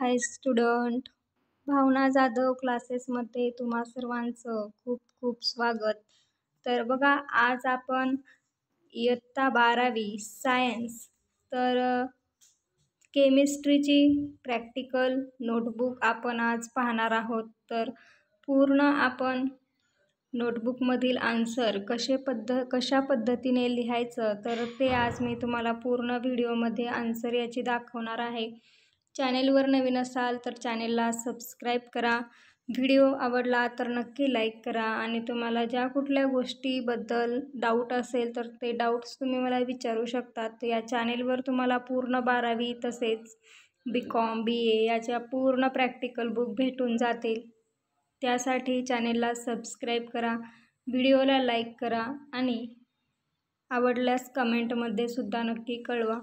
हाय student, भावना जाधव क्लासेसमध्ये तुम्हा सर्वांचं खूप खूप स्वागत. तर बघा, आज आपण इयत्ता 12वी सायन्स तर केमिस्ट्रीची प्रॅक्टिकल नोटबुक आपण आज पाहणार आहोत. तर पूर्ण आपण नोटबुकमधील आन्सर कशा पद्धतीने लिहायचं तर ते आज मी तुम्हाला पूर्ण व्हिडिओमध्ये आन्सर याची दाखवणार आहे. चॅनेलवर नवीन असाल तर चॅनेलला सबस्क्राईब करा. व्हिडिओ आवडला तर नक्की लाईक करा आणि तुम्हाला ज्या कुठल्या गोष्टीबद्दल डाऊट असेल तर ते डाऊट्स तुम्ही मला विचारू शकतात. या चॅनेलवर तुम्हाला पूर्ण 12वी तसेच BCom BA याच्या पूर्ण प्रॅक्टिकल बुक भेटून जातील. त्यासाठी चॅनेलला सबस्क्राईब करा, व्हिडिओला लाईक करा आणि आवडल्यास कमेंटमध्ये सुद्धा नक्की कळवा.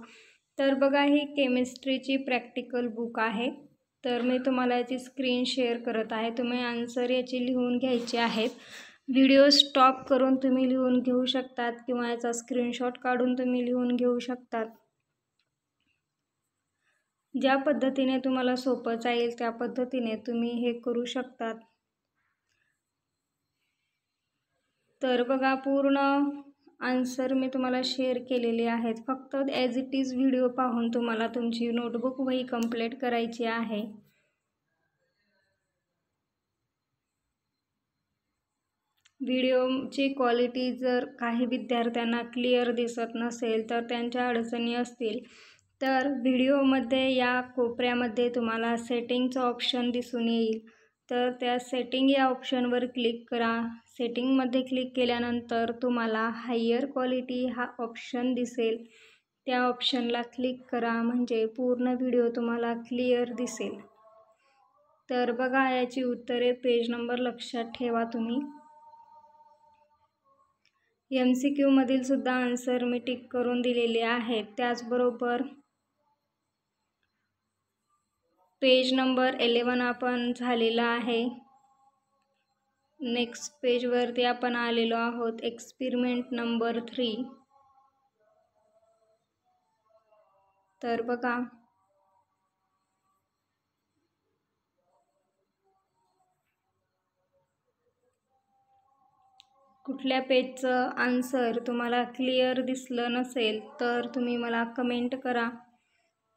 तर बघा, ही केमिस्ट्रीची प्रॅक्टिकल बुक आहे. तर मी तुम्हाला याची स्क्रीन शेअर करत आहे. तुम्ही आन्सर याची लिहून घ्यायचे आहेत. व्हिडिओ स्टॉप करून तुम्ही लिहून घेऊ शकतात किंवा याचा स्क्रीनशॉट काढून तुम्ही लिहून घेऊ शकतात. ज्या पद्धतीने तुम्हाला सोपं जाईल त्या पद्धतीने तुम्ही हे करू शकतात. तर बघा, पूर्ण आन्सर मी तुम्हाला शेअर केलेले आहेत. फक्त ॲज इट इज व्हिडिओ पाहून तुम्हाला तुमची नोटबुक वही कंप्लीट करायची आहे. व्हिडिओची क्वालिटी जर काही विद्यार्थ्यांना क्लिअर दिसत नसेल तर त्यांच्या अडचणी असतील तर व्हिडिओमध्ये या कोपऱ्यामध्ये तुम्हाला सेटिंगचं ऑप्शन दिसून येईल. तर त्या सेटिंग या ऑप्शनवर क्लिक करा. सेटिंगमध्ये क्लिक केल्यानंतर तुम्हाला हायर क्वालिटी हा ऑप्शन दिसेल. त्या ऑप्शनला क्लिक करा म्हणजे पूर्ण व्हिडिओ तुम्हाला क्लिअर दिसेल. तर बघा, याची उत्तरे पेज नंबर लक्षात ठेवा तुम्ही. MCQ मधील सुद्धा आन्सर मी टिक करून दिलेले आहेत. त्याचबरोबर पेज नंबर 11 आपण झालेला आहे. नेक्स्ट पेजवरती आपण आलेलो आहोत. Experiment number 3. तर बघा, कुठल्या पेजचं आन्सर तुम्हाला क्लिअर दिसलं नसेल तर तुम्ही मला कमेंट करा.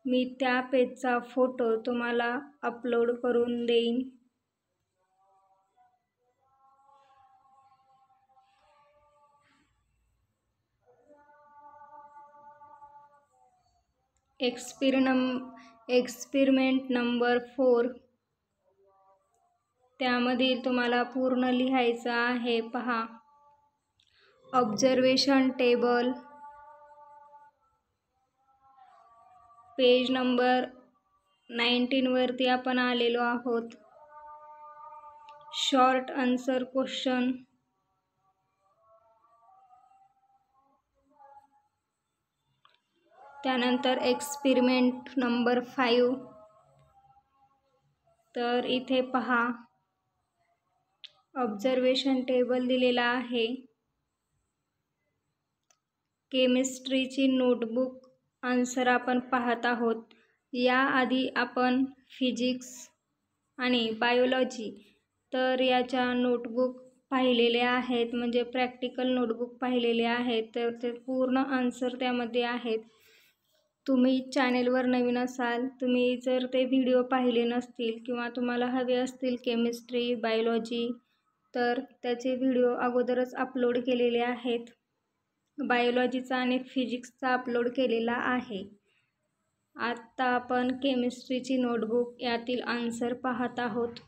मी त्या पेजचा फोटो तुम्हाला अपलोड करून देईन. एक्सपेरिमेंट नंबर 4 त्यामधील तुम्हाला पूर्ण लिहायचं आहे. पहा, ऑब्झर्वेशन टेबल पेज नंबर 19 वरती आपण आलेलो आहोत. शॉर्ट आन्सर क्वेश्चन, त्यानंतर एक्सपेरिमेंट नंबर 5. तर इथे पहा, ऑब्झर्वेशन टेबल दिलेला आहे. केमिस्ट्रीची नोटबुक आन्सर आपण पाहत आहोत. याआधी आपण फिजिक्स आणि बायोलॉजी तर याच्या नोटबुक पाहिलेले आहेत, म्हणजे प्रॅक्टिकल नोटबुक पाहिलेले आहेत. तर ते पूर्ण आन्सर त्यामध्ये आहेत. तुम्ही चॅनेलवर नवीन असाल, तुम्ही जर ते व्हिडिओ पाहिले नसतील किंवा तुम्हाला हवे असतील केमिस्ट्री बायोलॉजी तर त्याचे व्हिडिओ अगोदरच अपलोड केलेले आहेत. बायोलॉजीचा आणि फिजिक्सचा अपलोड केलेला आहे. आत्ता आपण केमिस्ट्रीची नोटबुक यातील आन्सर पाहत आहोत.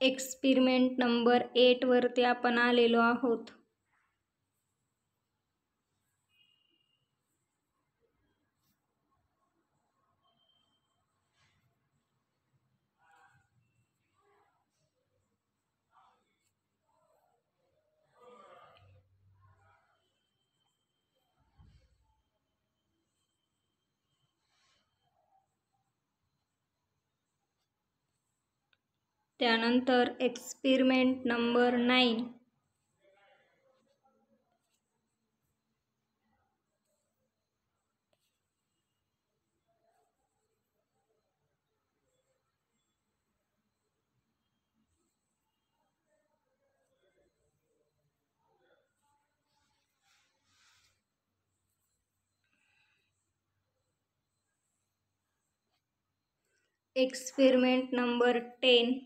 एक्सपेरिमेंट नंबर 8 वरती आपण आलेलो आहोत. त्यानंतर experiment number 9. Experiment number 10.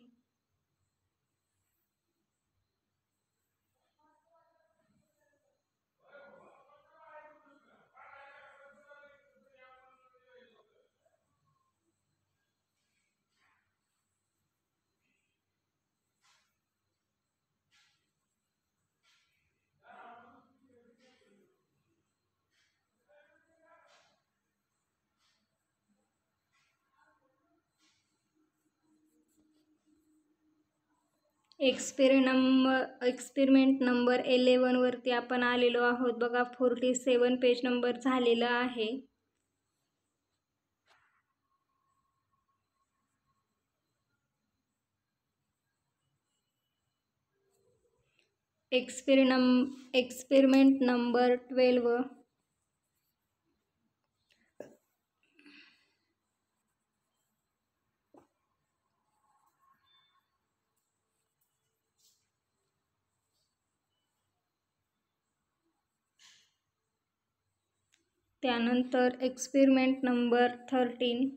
Experiment number 11 वरती आपण आलेलो आहोत बघा. 47 पेज नंबर झालेला आहे. Experiment number 12. त्यानंतर experiment number 13.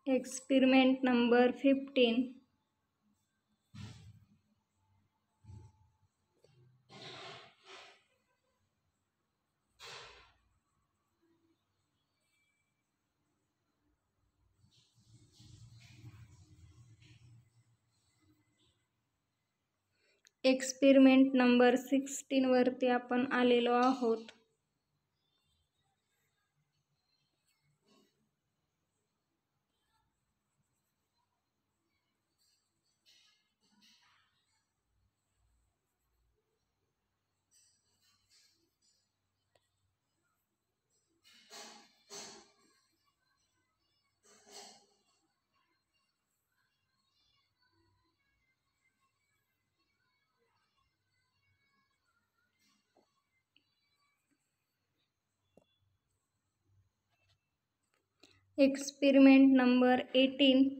Experiment number 15. Experiment number 16 वरती आपण आलेलो आहोत. Experiment number 18.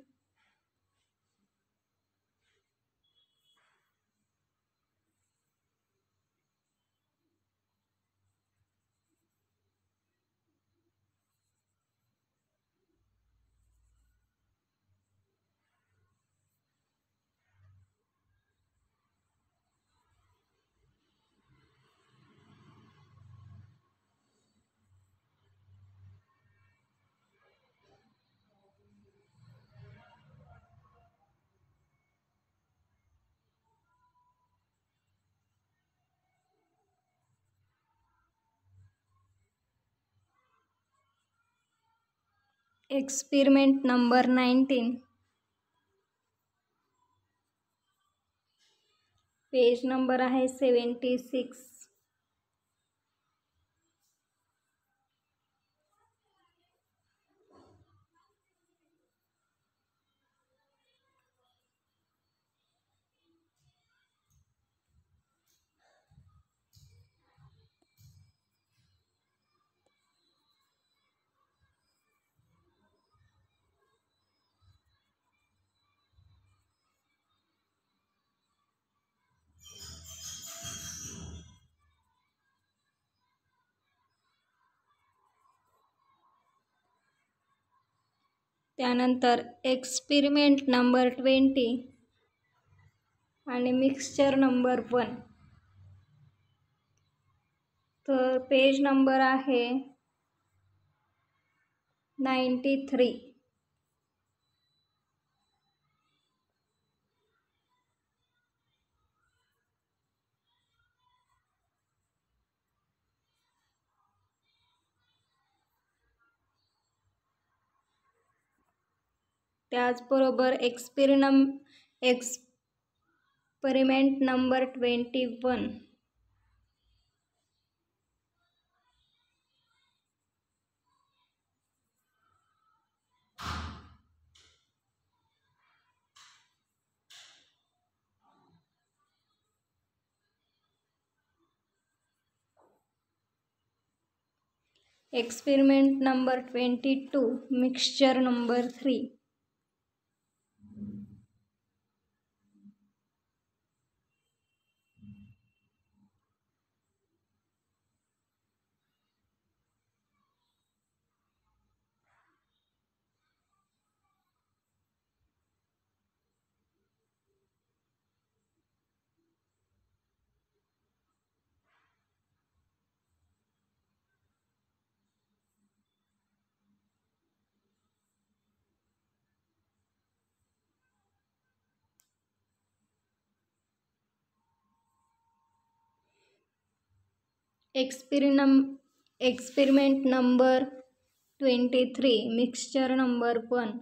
Experiment number 19. Page number आहे 76. त्यानंतर एक्सपेरिमेंट नंबर 20 आणि मिक्सचर नंबर 1. तर पेज नंबर आहे 93. त्याचबरोबर experiment number 21. Experiment number 22, mixture number 3. Experiment number 23, mixture number 1.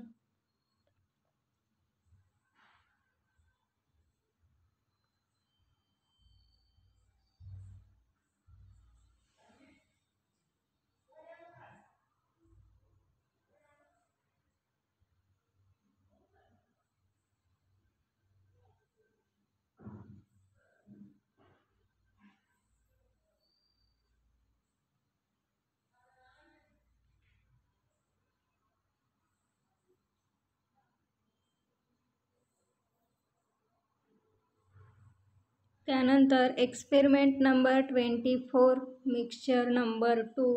त्यानंतर एक्सपेरिमेंट नंबर 24, मिक्सचर नंबर 2.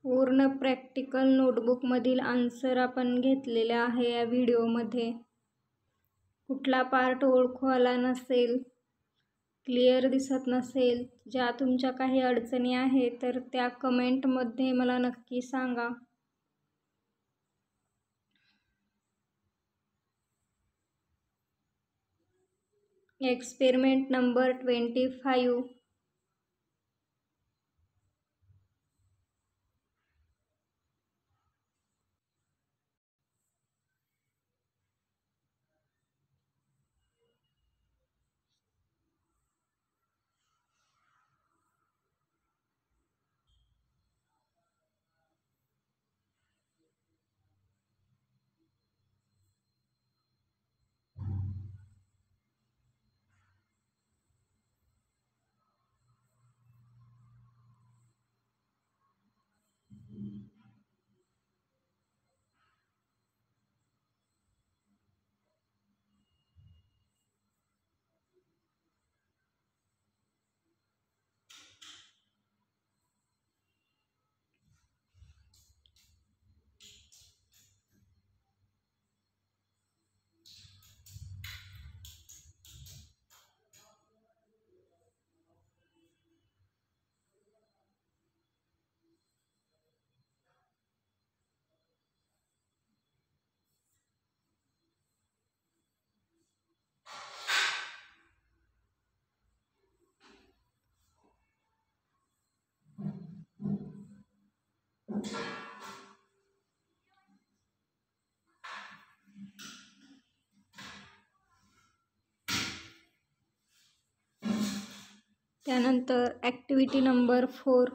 पूर्ण प्रॅक्टिकल नोटबुकमधील आन्सर आपण घेतलेले आहे या व्हिडिओमध्ये. कुठला पार्ट ओळखू आला नसेल, क्लिअर दिसत नसेल, ज्या तुमच्या काही अडचणी आहेत तर त्या कमेंटमध्ये मला नक्की सांगा. Experiment number 25. त्यानंतर ॲक्टिव्हिटी नंबर 4.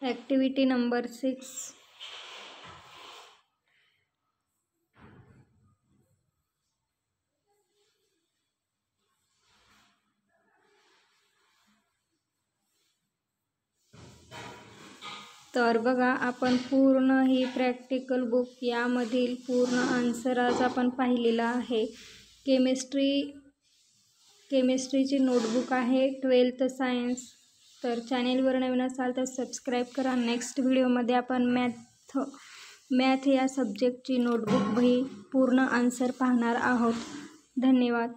Activity number 6. तर बघा, आपण पूर्ण ही प्रॅक्टिकल बुक यामधील पूर्ण आन्सर आज आपण पाहिलेला आहे. केमिस्ट्रीची नोटबुक आहे 12th सायन्स. तर चॅनेलवर नवीन असाल तर सबस्क्राईब करा. नेक्स्ट व्हिडिओमध्ये आपण मॅथ या सब्जेक्टची नोटबुक वही पूर्ण आन्सर पाहणार आहोत. धन्यवाद.